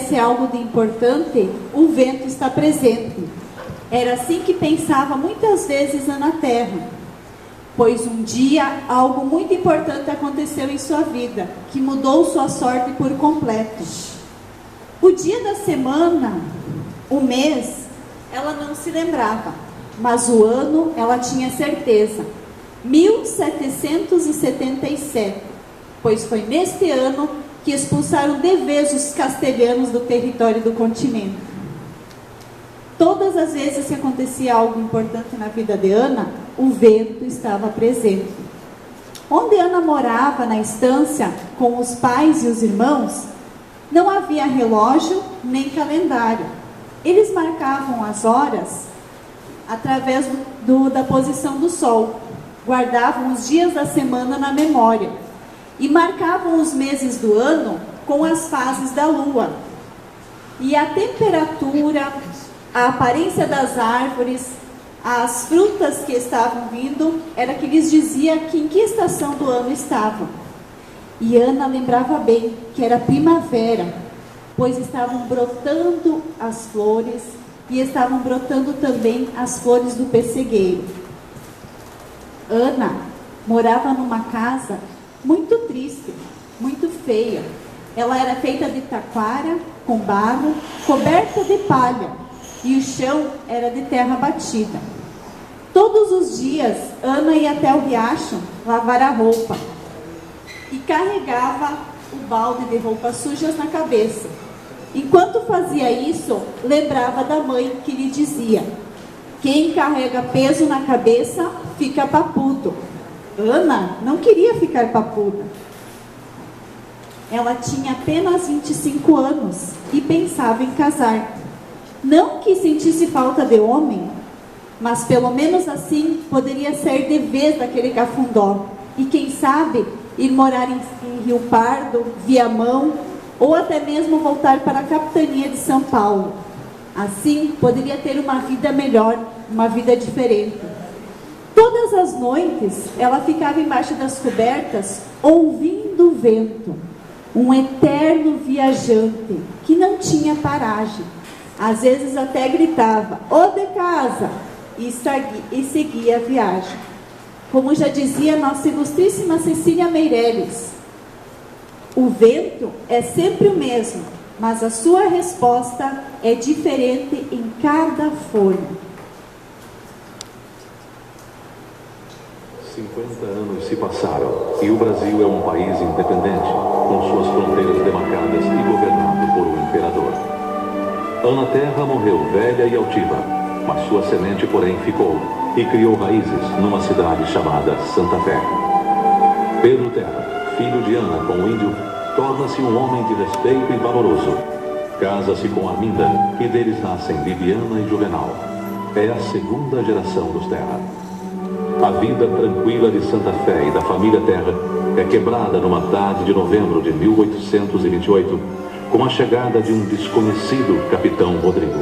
acontece algo de importante, o vento está presente. Era assim que pensava muitas vezes Ana Terra, pois um dia algo muito importante aconteceu em sua vida, que mudou sua sorte por completo. O dia da semana, o mês, ela não se lembrava, mas o ano ela tinha certeza, 1777, pois foi neste ano que expulsaram de vez os castelhanos do território do continente. Todas as vezes que acontecia algo importante na vida de Ana, o vento estava presente. Onde Ana morava, na estância, com os pais e os irmãos, não havia relógio nem calendário. Eles marcavam as horas através da posição do sol, guardavam os dias da semana na memória e marcavam os meses do ano com as fases da lua. E a temperatura, a aparência das árvores, as frutas que estavam vindo, era que lhes dizia em que estação do ano estavam. E Ana lembrava bem que era primavera, pois estavam brotando as flores e estavam brotando também as flores do pessegueiro. Ana morava numa casa muito triste, muito feia. Ela era feita de taquara, com barro, coberta de palha, e o chão era de terra batida. Todos os dias, Ana ia até o riacho lavar a roupa e carregava o balde de roupas sujas na cabeça. Enquanto fazia isso, lembrava da mãe que lhe dizia: quem carrega peso na cabeça fica papudo. Ana não queria ficar papuda. Ela tinha apenas 25 anos e pensava em casar. Não que sentisse falta de homem, mas pelo menos assim poderia sair de vez daquele cafundó e quem sabe ir morar em Rio Pardo, Viamão, ou até mesmo voltar para a capitania de São Paulo. Assim poderia ter uma vida melhor, uma vida diferente. Todas as noites ela ficava embaixo das cobertas ouvindo o vento, um eterno viajante que não tinha paragem. Às vezes até gritava: "Ô de casa!" e seguia a viagem. Como já dizia nossa ilustríssima Cecília Meirelles, o vento é sempre o mesmo, mas a sua resposta é diferente em cada folha. 50 anos se passaram e o Brasil é um país independente, com suas fronteiras demarcadas e governado por um imperador. Ana Terra morreu velha e altiva, mas sua semente, porém, ficou e criou raízes numa cidade chamada Santa Fé. Pedro Terra, filho de Ana com o índio, torna-se um homem de respeito e valoroso. Casa-se com Arminda e deles nascem Bibiana e Juvenal. É a segunda geração dos Terra. A vida tranquila de Santa Fé e da família Terra é quebrada numa tarde de novembro de 1828, com a chegada de um desconhecido capitão Rodrigo.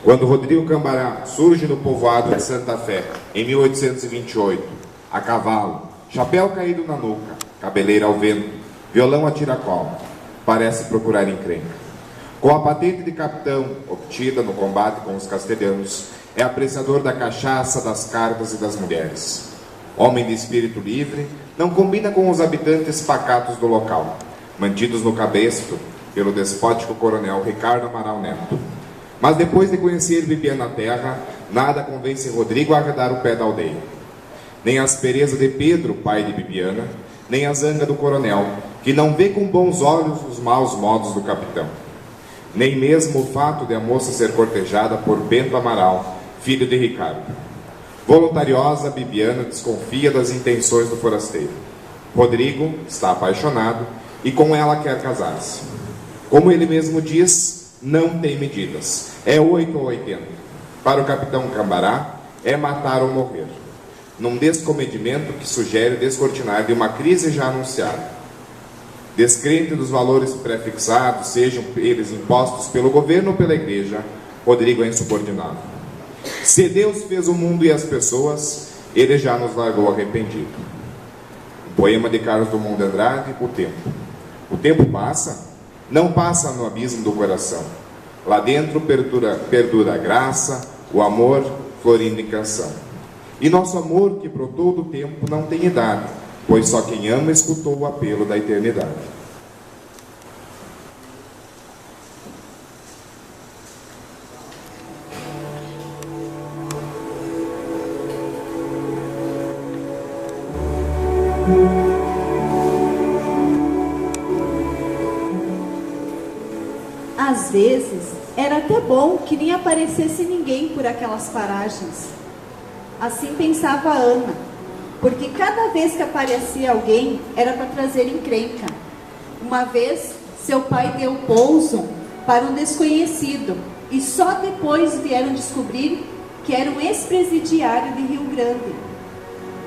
Quando Rodrigo Cambará surge no povoado de Santa Fé, em 1828, a cavalo, chapéu caído na nuca, cabeleira ao vento, violão a tiracolo, parece procurar encrenca. Com a patente de capitão, obtida no combate com os castelhanos, é apreciador da cachaça, das cartas e das mulheres. Homem de espírito livre, não combina com os habitantes pacatos do local, mantidos no cabresto pelo despótico coronel Ricardo Amaral Neto. Mas depois de conhecer Bibiana Terra, nada convence Rodrigo a arredar o pé da aldeia. Nem a aspereza de Pedro, pai de Bibiana, nem a zanga do coronel, que não vê com bons olhos os maus modos do capitão. Nem mesmo o fato de a moça ser cortejada por Bento Amaral, filho de Ricardo. Voluntariosa, Bibiana desconfia das intenções do forasteiro. Rodrigo está apaixonado e com ela quer casar-se. Como ele mesmo diz, não tem medidas. É 8 ou 80. Para o capitão Cambará, é matar ou morrer. Num descomedimento que sugere descortinar de uma crise já anunciada. Descrente dos valores prefixados, sejam eles impostos pelo governo ou pela igreja, Rodrigo é insubordinado. Se Deus fez o mundo e as pessoas, ele já nos largou arrependido. Um poema de Carlos Drummond de Andrade, O Tempo. O tempo passa, não passa no abismo do coração. Lá dentro perdura a graça, o amor florindo em canção. E nosso amor que brotou do tempo não tem idade, pois só quem ama escutou o apelo da eternidade. Às vezes, era até bom que nem aparecesse ninguém por aquelas paragens. Assim pensava Ana, porque cada vez que aparecia alguém, era para trazer encrenca. Uma vez, seu pai deu pouso para um desconhecido, e só depois vieram descobrir que era um ex-presidiário de Rio Grande,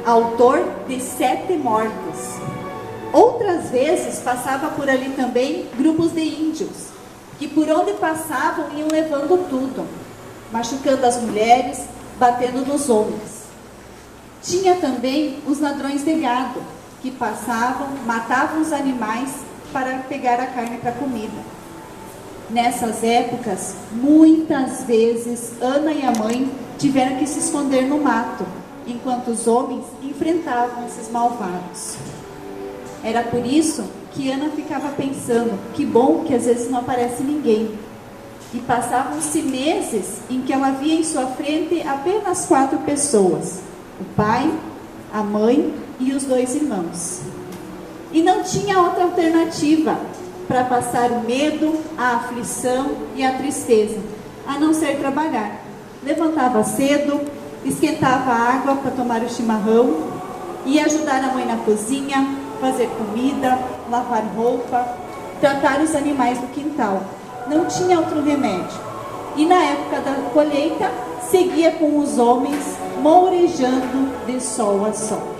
autor de 7 mortes. Outras vezes, passava por ali também grupos de índios, que por onde passavam iam levando tudo, machucando as mulheres, batendo nos homens. Tinha também os ladrões de gado, que passavam, matavam os animais para pegar a carne para comida. Nessas épocas, muitas vezes, Ana e a mãe tiveram que se esconder no mato, enquanto os homens enfrentavam esses malvados. Era por isso que Ana ficava pensando, que bom que às vezes não aparece ninguém. E passavam-se meses em que ela via em sua frente apenas 4 pessoas: o pai, a mãe e os 2 irmãos. E não tinha outra alternativa para passar o medo, a aflição e a tristeza, a não ser trabalhar. Levantava cedo, esquentava a água para tomar o chimarrão, ia ajudar a mãe na cozinha, fazer comida, lavar roupa, tratar os animais do quintal. Não tinha outro remédio. E na época da colheita, seguia com os homens, mourejando de sol a sol.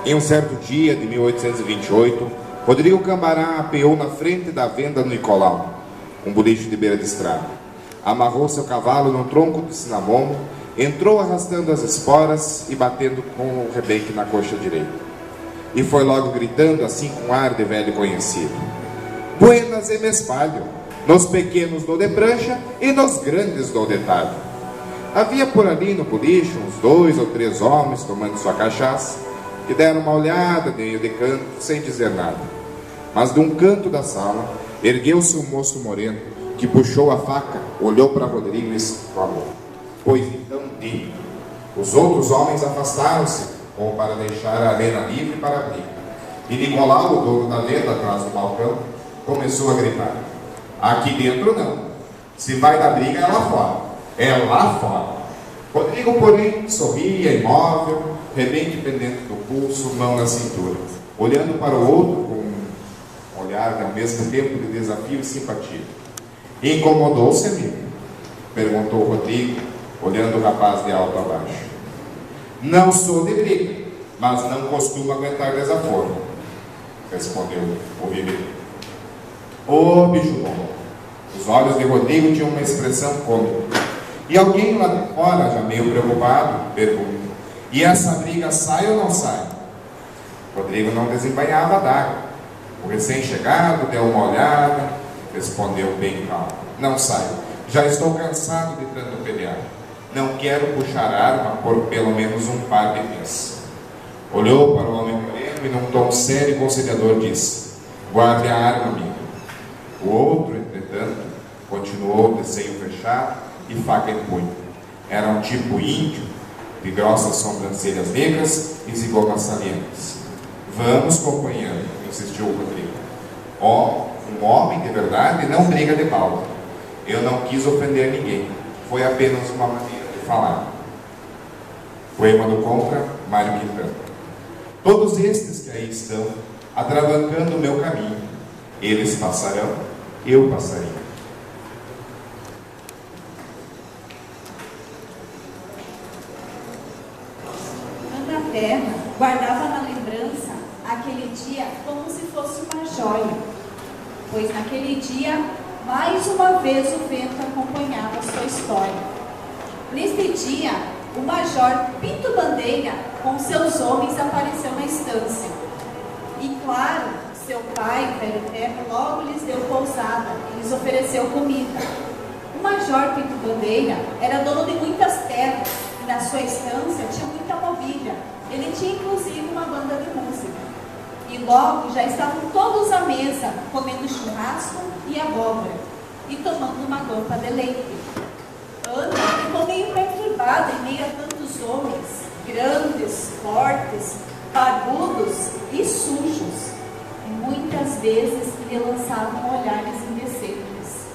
Em um certo dia de 1828, Rodrigo Cambará apeou na frente da venda do Nicolau, um boliche de beira de estrada. Amarrou seu cavalo num tronco de cinamomo, entrou arrastando as esporas e batendo com o rebenque na coxa direita. E foi logo gritando, assim com ar de velho conhecido: Buenas e me espalho, nos pequenos dou de prancha e nos grandes dou de talho. Havia por ali no boliche uns 2 ou 3 homens tomando sua cachaça, que deram uma olhada de canto, sem dizer nada. Mas de um canto da sala, ergueu-se um moço moreno, que puxou a faca, olhou para Rodrigo e exclamou: Pois então diga. Os outros homens afastaram-se, como para deixar a arena livre para a briga. E Nicolau, o dono da venda atrás do balcão, começou a gritar: Aqui dentro não. Se vai dar briga é lá fora. É lá fora. Rodrigo, porém, sorria, imóvel, rebenque pendente do pulso, mão na cintura, olhando para o outro com um olhar ao mesmo tempo de desafio e simpatia. Incomodou-se, amigo? Perguntou Rodrigo, olhando o rapaz de alto a baixo. Não sou de briga, mas não costumo aguentar desaforo, respondeu o ribeiro. Ô bicho bom! Os olhos de Rodrigo tinham uma expressão cômica. E alguém lá de fora, já meio preocupado, pergunta: E essa briga sai ou não sai? Rodrigo não desembainhava a daga. O recém-chegado deu uma olhada, respondeu bem calmo: Não sai. Já estou cansado de tanto pelear. Não quero puxar arma por pelo menos um par de vezes. Olhou para o homem moreno e num tom sério e conciliador disse: Guarde a arma, amigo. O outro, entretanto, continuou de seio fechado e faca em punho. Era um tipo índio, de grossas sobrancelhas negras e zigomas salientes. Vamos, companheiro, insistiu o Rodrigo. Um homem de verdade não briga de balda. Eu não quis ofender ninguém. Foi apenas uma maneira de falar. Poema do Contra, Mário Quintana. Todos estes que aí estão, atravancando o meu caminho, eles passarão, eu passarei. Ana Terra guardava na lembrança aquele dia como se fosse uma joia, pois naquele dia, mais uma vez, o vento acompanhava sua história. Neste dia, o major Pinto Bandeira, com seus homens, apareceu na estância. E claro, seu pai, velho Terra, logo lhes deu pousada e lhes ofereceu comida. O major Pinto Bandeira era dono de muitas terras e na sua estância tinha muita mobília. Ele tinha inclusive uma banda de música. E logo já estavam todos à mesa, comendo churrasco e abóbora e tomando uma guampa de leite. Ana ficou meio perturbada em meio a tantos homens, grandes, fortes, barbudos e sujos. E muitas vezes lhe lançavam olhares indecentes.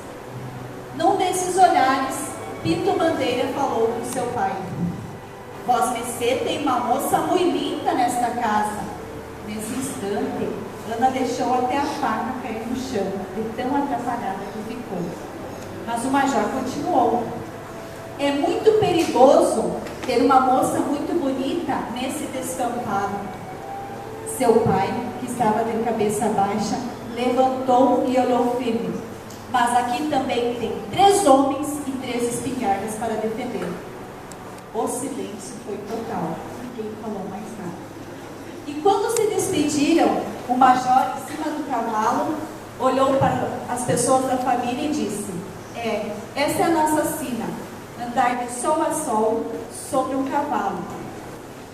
Num desses olhares, Pinto Bandeira falou com seu pai: "Vosmecê tem uma moça muito linda nesta casa." Nesse instante, Ana deixou até a faca cair no chão, de tão atrapalhada que ficou. Mas o major continuou: "É muito perigoso ter uma moça muito bonita nesse descampado." Seu pai, que estava de cabeça baixa, levantou e olhou firme. "Mas aqui também tem 3 homens e 3 espingardas para defender." O silêncio foi total. Ninguém falou mais nada. E quando se despediram, o major, em cima do cavalo, olhou para as pessoas da família e disse: essa é a nossa sina, andar de sol a sol sobre um cavalo,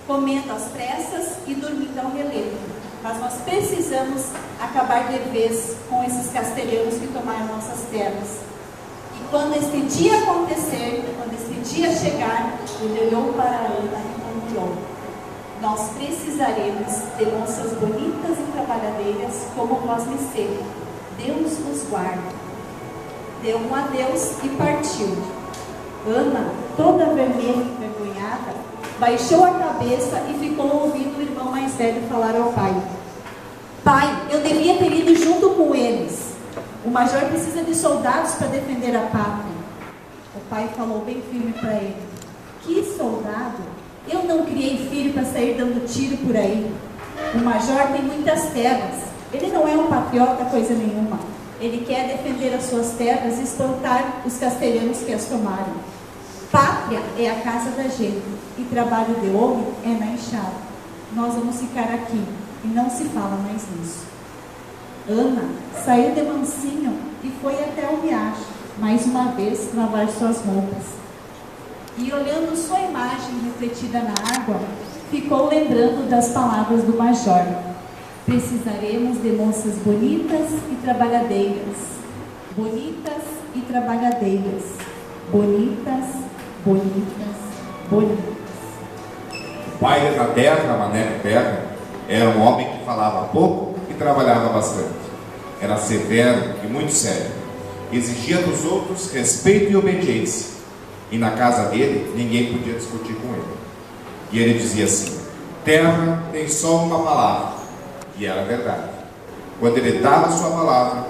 comendo às pressas e dormindo ao relento. Mas nós precisamos acabar de vez com esses castelhanos que tomaram nossas terras. E quando este dia acontecer, quando este dia chegar, ele olhou para Ana e confiou: nós precisaremos de moças bonitas e trabalhadeiras como vosmecê. Deus vos guarde. Deu um adeus e partiu. Ana, toda vermelha e envergonhada, baixou a cabeça e ficou ouvindo o irmão mais velho falar ao pai: "Pai, eu devia ter ido junto com eles. O major precisa de soldados para defender a pátria." O pai falou bem firme para ele: "Que soldado? Eu não criei filho para sair dando tiro por aí. O major tem muitas terras. Ele não é um patriota coisa nenhuma. Ele quer defender as suas terras e espantar os castelhanos que as tomaram. Pátria é a casa da gente e trabalho de homem é na enxada. Nós vamos ficar aqui e não se fala mais nisso." Ana saiu de mansinho e foi até o riacho, mais uma vez lavar suas roupas. E olhando sua imagem refletida na água, ficou lembrando das palavras do major: precisaremos de moças bonitas e trabalhadeiras. Bonitas e trabalhadeiras. Bonitas, bonitas, bonitas. O pai da terra, Maneco Terra, era um homem que falava pouco e trabalhava bastante. Era severo e muito sério. Exigia dos outros respeito e obediência. E na casa dele, ninguém podia discutir com ele. E ele dizia assim: terra tem só uma palavra. E era verdade. Quando ele dava a sua palavra,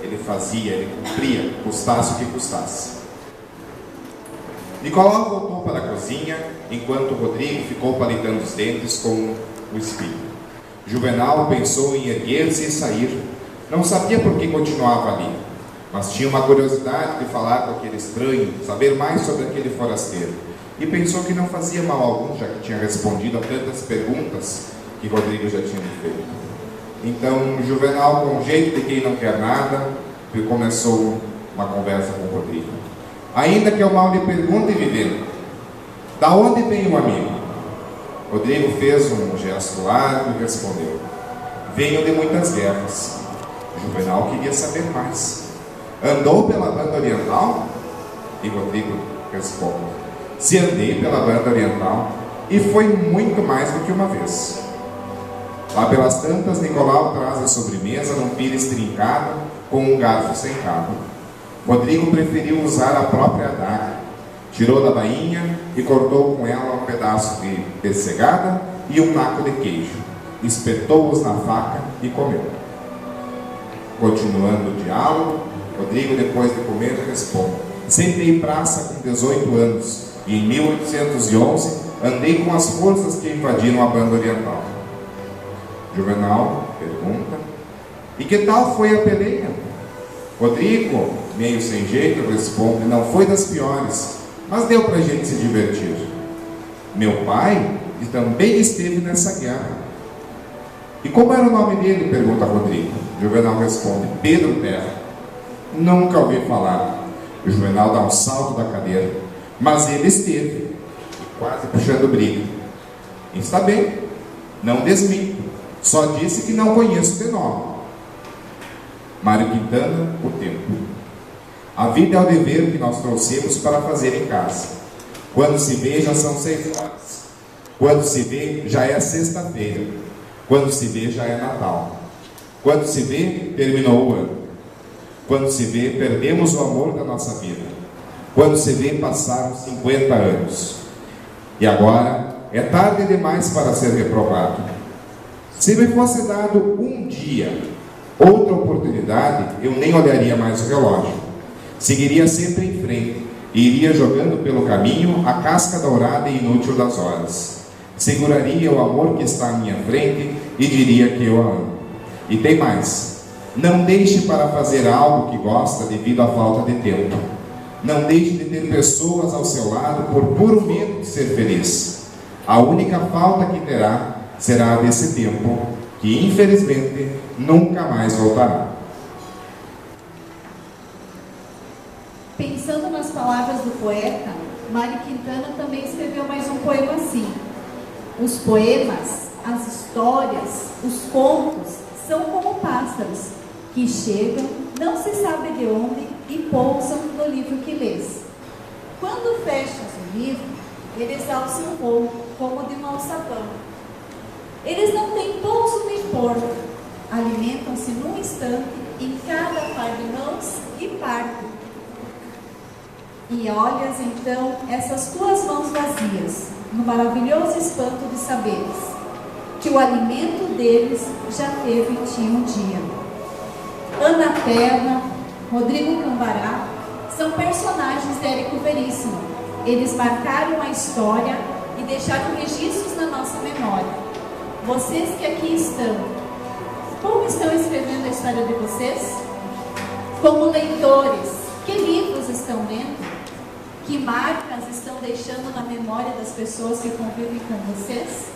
ele fazia, ele cumpria, custasse o que custasse. Nicolau voltou para a cozinha, enquanto Rodrigo ficou palitando os dentes com o espinho. Juvenal pensou em erguer-se e sair. Não sabia por que continuava ali, mas tinha uma curiosidade de falar com aquele estranho, saber mais sobre aquele forasteiro. E pensou que não fazia mal algum, já que tinha respondido a tantas perguntas que Rodrigo já tinha lhe feito. Então, Juvenal, com jeito de quem não quer nada, começou uma conversa com Rodrigo. Ainda que eu mal lhe pergunte, vivendo, da onde vem o amigo? Rodrigo fez um gesto largo e respondeu: venho de muitas guerras. Juvenal queria saber mais. Andou pela banda oriental? E Rodrigo responde: se andei pela banda oriental, e foi muito mais do que uma vez. Lá pelas tantas, Nicolau traz a sobremesa num pires trincado com um garfo sem cabo. Rodrigo preferiu usar a própria adaga. Tirou da bainha e cortou com ela um pedaço de pessegada e um naco de queijo. Espetou-os na faca e comeu. Continuando o diálogo, Rodrigo, depois de comer, responde: sentei praça com 18 anos e em 1811 andei com as forças que invadiram a banda oriental. Juvenal pergunta: e que tal foi a peleia? Rodrigo, meio sem jeito, responde: não foi das piores, mas deu para a gente se divertir. Meu pai também esteve nessa guerra. E como era o nome dele? Pergunta Rodrigo. Juvenal responde: Pedro Terra. Nunca ouvi falar. O Juvenal dá um salto da cadeira. Mas ele esteve, quase puxando briga. Está bem, não desminto. Só disse que não conheço de nome. Mário Quintana, o tempo. A vida é o dever que nós trouxemos para fazer em casa. Quando se vê, já são 6 horas. Quando se vê, já é sexta-feira. Quando se vê, já é Natal. Quando se vê, terminou o ano. Quando se vê, perdemos o amor da nossa vida. Quando se vê, passaram 50 anos. E agora, é tarde demais para ser reprovado. Se me fosse dado um dia, outra oportunidade, eu nem olharia mais o relógio. Seguiria sempre em frente e iria jogando pelo caminho a casca dourada e inútil das horas. Seguraria o amor que está à minha frente e diria que eu a amo. E tem mais: não deixe para fazer algo que gosta devido à falta de tempo. Não deixe de ter pessoas ao seu lado por puro medo de ser feliz. A única falta que terá será a desse tempo, que infelizmente nunca mais voltará. Pensando nas palavras do poeta, Mário Quintana também escreveu mais um poema assim: os poemas, as histórias, os contos são como pássaros que chegam, não se sabe de onde, e pousam no livro que lês. Quando fechas o livro, eles alçam voo como de um alçapão. Eles não têm pouso nem porto, alimentam-se num instante em cada par de mãos e partem. E olhas então essas tuas mãos vazias, no maravilhoso espanto de saberes que o alimento deles já teve em ti um dia. Ana Terra, Rodrigo Cambará são personagens de Érico Veríssimo. Eles marcaram a história e deixaram registros na nossa memória. Vocês que aqui estão, como estão escrevendo a história de vocês? Como leitores, que livros estão lendo? Que marcas estão deixando na memória das pessoas que convivem com vocês?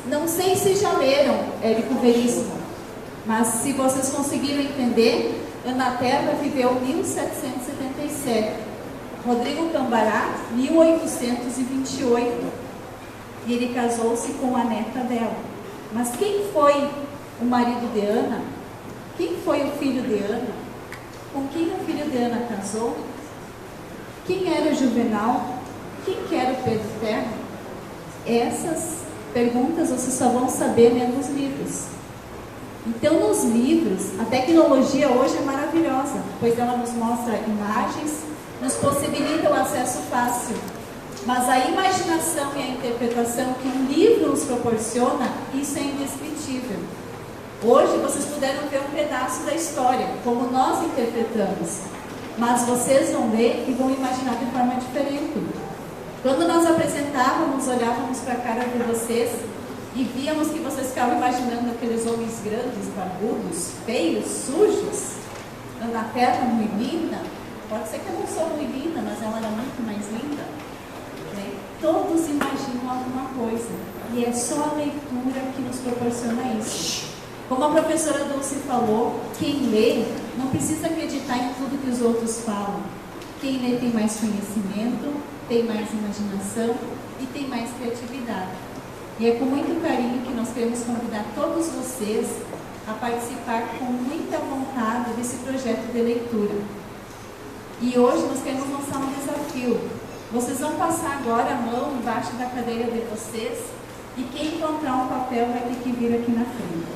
Não sei se já leram Érico Veríssimo, mas se vocês conseguiram entender, Ana Terra viveu 1777, Rodrigo Cambará 1828, e ele casou-se com a neta dela. Mas quem foi o marido de Ana? Quem foi o filho de Ana? Com quem o filho de Ana casou? Quem era Juvenal? Quem que era o Pedro Terra? Essas perguntas vocês só vão saber lendo os livros. Então, nos livros, a tecnologia hoje é maravilhosa, pois ela nos mostra imagens, nos possibilita o acesso fácil. Mas a imaginação e a interpretação que um livro nos proporciona, isso é indescritível. Hoje vocês puderam ver um pedaço da história, como nós interpretamos. Mas vocês vão ler e vão imaginar de forma diferente. Quando nós apresentávamos, olhávamos para a cara de vocês e víamos que vocês ficavam imaginando aqueles homens grandes, barbudos, feios, sujos. Ana Terra muito linda. Pode ser que eu não sou muito linda, mas ela era muito mais linda. Né? Todos imaginam alguma coisa. E é só a leitura que nos proporciona isso. Como a professora Dulce falou, quem lê não precisa acreditar em tudo que os outros falam. Quem lê tem mais conhecimento, tem mais imaginação e tem mais criatividade. E é com muito carinho que nós queremos convidar todos vocês a participar com muita vontade desse projeto de leitura. E hoje nós queremos lançar um desafio. Vocês vão passar agora a mão embaixo da cadeira de vocês e quem encontrar um papel vai ter que vir aqui na frente.